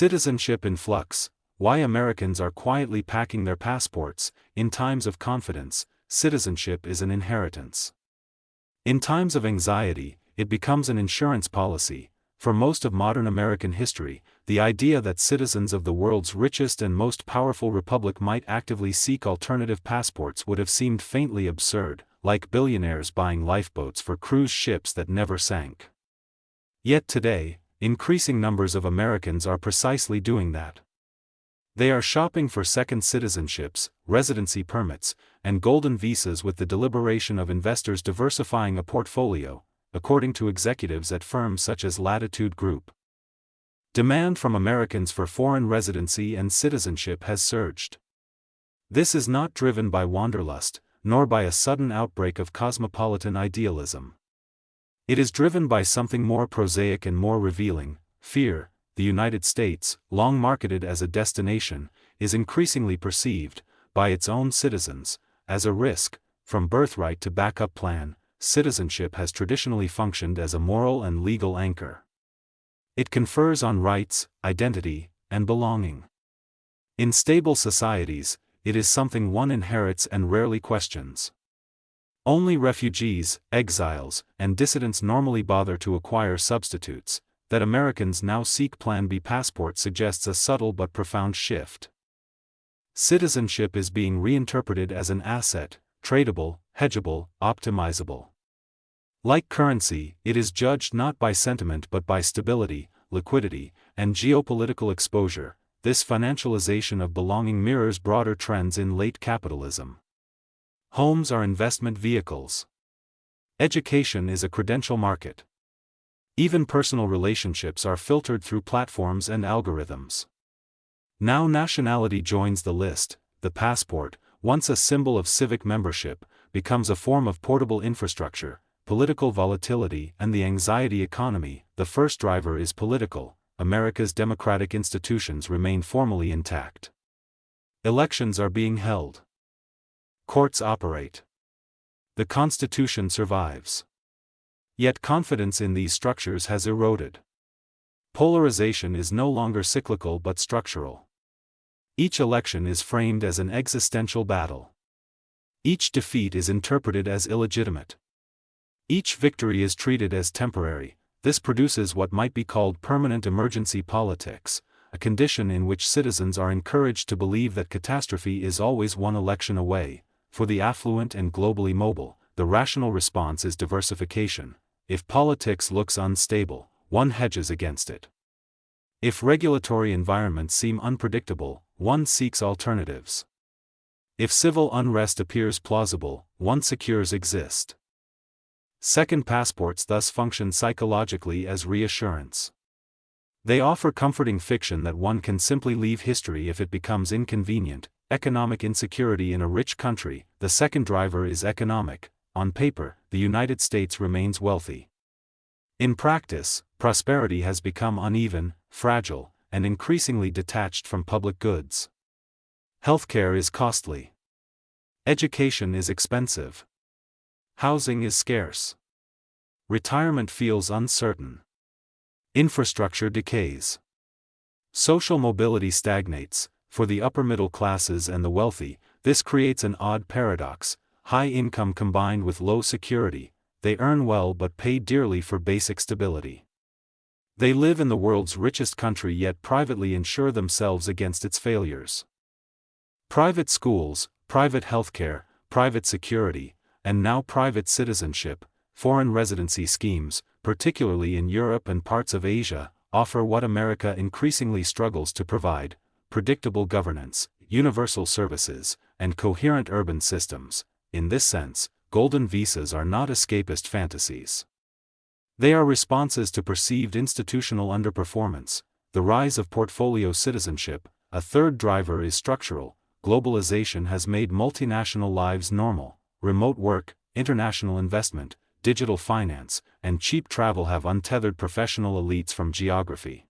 Citizenship in Flux: Why Americans are quietly packing their passports. In times of confidence, citizenship is an inheritance. In times of anxiety, it becomes an insurance policy. For most of modern American history, the idea that citizens of the world's richest and most powerful republic might actively seek alternative passports would have seemed faintly absurd, like billionaires buying lifeboats for cruise ships that never sank. Yet today, increasing numbers of Americans are precisely doing that. They are shopping for second citizenships, residency permits, and golden visas with the deliberation of investors diversifying a portfolio, according to executives at firms such as Latitude Group. Demand from Americans for foreign residency and citizenship has surged. This is not driven by wanderlust, nor by a sudden outbreak of cosmopolitan idealism. It is driven by something more prosaic and more revealing: fear. The United States, long marketed as a destination, is increasingly perceived, by its own citizens, as a risk. From birthright to backup plan, citizenship has traditionally functioned as a moral and legal anchor. It confers on rights, identity, and belonging. In stable societies, it is something one inherits and rarely questions. Only refugees, exiles, and dissidents normally bother to acquire substitutes. That Americans now seek Plan B passport suggests a subtle but profound shift. Citizenship is being reinterpreted as an asset, tradable, hedgeable, optimizable. Like currency, it is judged not by sentiment but by stability, liquidity, and geopolitical exposure. This financialization of belonging mirrors broader trends in late capitalism. Homes are investment vehicles. Education is a credential market. Even personal relationships are filtered through platforms and algorithms. Now nationality joins the list. The passport, once a symbol of civic membership, becomes a form of portable infrastructure. Political volatility and the anxiety economy. The first driver is political. America's democratic institutions remain formally intact. Elections are being held. Courts operate. The Constitution survives. Yet confidence in these structures has eroded. Polarization is no longer cyclical but structural. Each election is framed as an existential battle. Each defeat is interpreted as illegitimate. Each victory is treated as temporary. This produces what might be called permanent emergency politics, a condition in which citizens are encouraged to believe that catastrophe is always one election away. For the affluent and globally mobile, the rational response is diversification. If politics looks unstable, one hedges against it. If regulatory environments seem unpredictable, one seeks alternatives. If civil unrest appears plausible, one secures exist. Second passports thus function psychologically as reassurance. They offer comforting fiction that one can simply leave history if it becomes inconvenient. Economic insecurity in a rich country. The second driver is economic. On paper, the United States remains wealthy. In practice, prosperity has become uneven, fragile, and increasingly detached from public goods. Healthcare is costly. Education is expensive. Housing is scarce. Retirement feels uncertain. Infrastructure decays. Social mobility stagnates. For the upper middle classes and the wealthy, this creates an odd paradox: high income combined with low security. They earn well but pay dearly for basic stability. They live in the world's richest country yet privately insure themselves against its failures. Private schools, private healthcare, private security, and now private citizenship, foreign residency schemes, particularly in Europe and parts of Asia, offer what America increasingly struggles to provide: predictable governance, universal services, and coherent urban systems. In this sense, golden visas are not escapist fantasies. They are responses to perceived institutional underperformance. The rise of portfolio citizenship. A third driver is structural. Globalization has made multinational lives normal. Remote work, international investment, digital finance, and cheap travel have untethered professional elites from geography.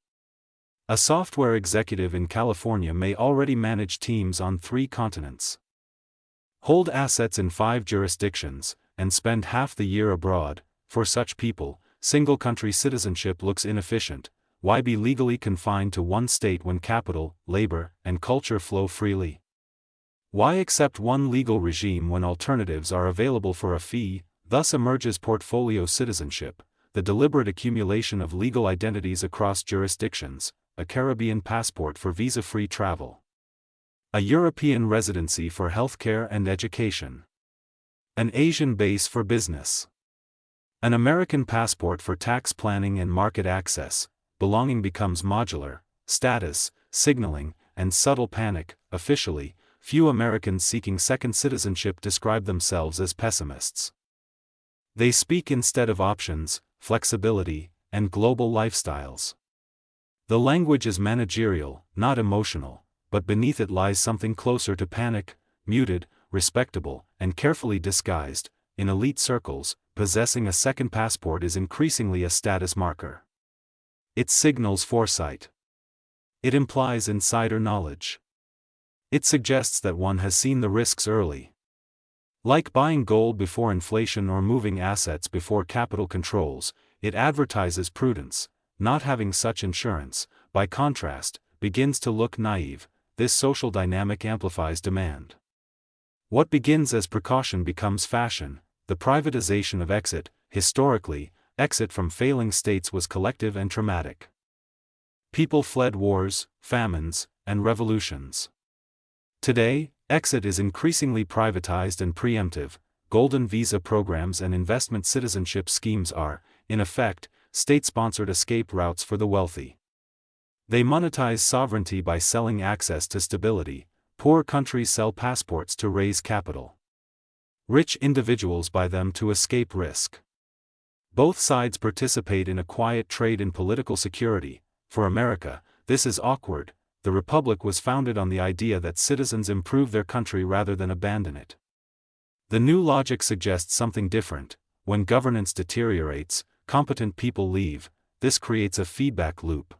A software executive in California may already manage teams on 3 continents, hold assets in 5 jurisdictions, and spend half the year abroad. For such people, single-country citizenship looks inefficient, why be legally confined to one state when capital, labor, and culture flow freely? Why accept one legal regime when alternatives are available for a fee? Thus emerges portfolio citizenship, the deliberate accumulation of legal identities across jurisdictions, a Caribbean passport for visa-free travel, a European residency for healthcare and education, an Asian base for business, an American passport for tax planning and market access. Belonging becomes modular, status, signaling, and subtle panic. Officially, few Americans seeking second citizenship describe themselves as pessimists. They speak instead of options, flexibility, and global lifestyles. The language is managerial, not emotional, but beneath it lies something closer to panic, muted, respectable, and carefully disguised. In elite circles, possessing a second passport is increasingly a status marker. It signals foresight. It implies insider knowledge. It suggests that one has seen the risks early. Like buying gold before inflation or moving assets before capital controls, it advertises prudence. Not having such insurance, by contrast, begins to look naive. This social dynamic amplifies demand. What begins as precaution becomes fashion. The privatization of exit. Historically, exit from failing states was collective and traumatic. People fled wars, famines, and revolutions. Today, exit is increasingly privatized and preemptive. Golden visa programs and investment citizenship schemes are, in effect, state-sponsored escape routes for the wealthy. They monetize sovereignty by selling access to stability. Poor countries sell passports to raise capital. Rich individuals buy them to escape risk. Both sides participate in a quiet trade in political security. For America, this is awkward. The Republic was founded on the idea that citizens improve their country rather than abandon it. The new logic suggests something different. When governance deteriorates, competent people leave. This creates a feedback loop.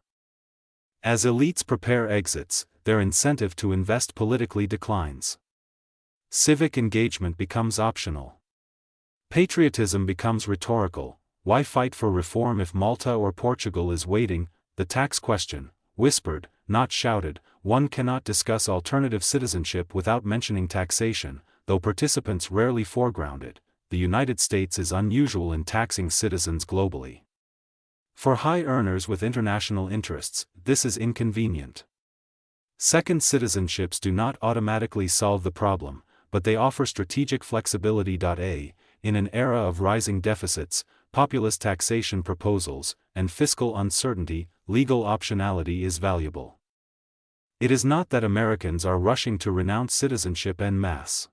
As elites prepare exits, their incentive to invest politically declines. Civic engagement becomes optional. Patriotism becomes rhetorical. Why fight for reform if Malta or Portugal is waiting? The tax question, whispered, not shouted. One cannot discuss alternative citizenship without mentioning taxation, though participants rarely foreground it. The United States is unusual in taxing citizens globally. For high earners with international interests, this is inconvenient. Second citizenships do not automatically solve the problem, but they offer strategic flexibility. In an era of rising deficits, populist taxation proposals, and fiscal uncertainty, legal optionality is valuable. It is not that Americans are rushing to renounce citizenship en masse.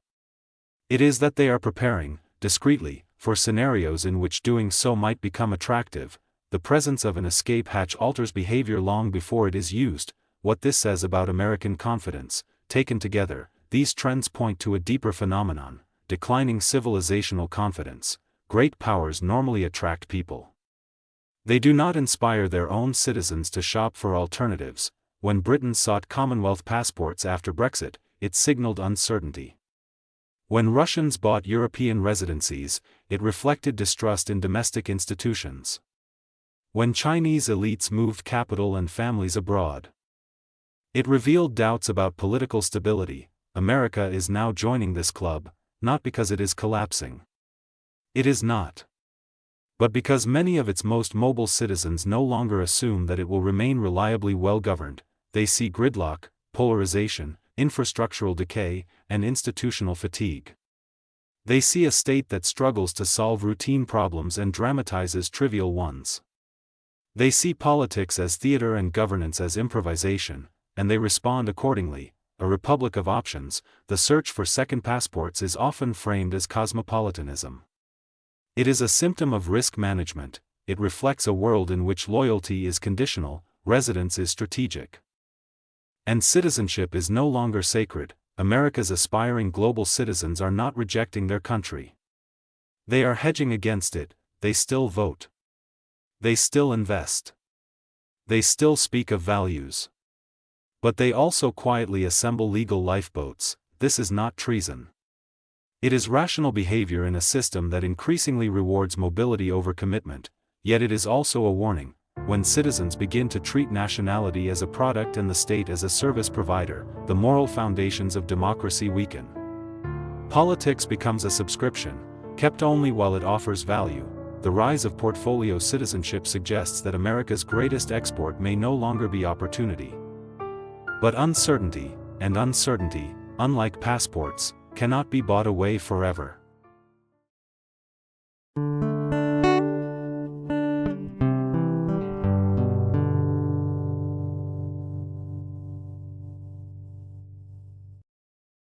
It is that they are preparing, discreetly, for scenarios in which doing so might become attractive. The presence of an escape hatch alters behavior long before it is used. What this says about American confidence, taken together, these trends point to a deeper phenomenon: declining civilizational confidence. Great powers normally attract people. They do not inspire their own citizens to shop for alternatives. When Britain sought Commonwealth passports after Brexit, it signaled uncertainty. When Russians bought European residencies, it reflected distrust in domestic institutions. When Chinese elites moved capital and families abroad, it revealed doubts about political stability. America is now joining this club, not because it is collapsing. It is not. But because many of its most mobile citizens no longer assume that it will remain reliably well-governed. They see gridlock, polarization, infrastructural decay, and institutional fatigue. They see a state that struggles to solve routine problems and dramatizes trivial ones. They see politics as theater and governance as improvisation, and they respond accordingly. A republic of options, the search for second passports is often framed as cosmopolitanism. It is a symptom of risk management. It reflects a world in which loyalty is conditional, residence is strategic, and citizenship is no longer sacred. America's aspiring global citizens are not rejecting their country. They are hedging against it. They still vote. They still invest. They still speak of values. But they also quietly assemble legal lifeboats. This is not treason. It is rational behavior in a system that increasingly rewards mobility over commitment, yet it is also a warning. when citizens begin to treat nationality as a product and the state as a service provider, the moral foundations of democracy weaken. Politics becomes a subscription, kept only while it offers value. The rise of portfolio citizenship suggests that America's greatest export may no longer be opportunity, but uncertainty, and uncertainty, unlike passports, cannot be bought away forever.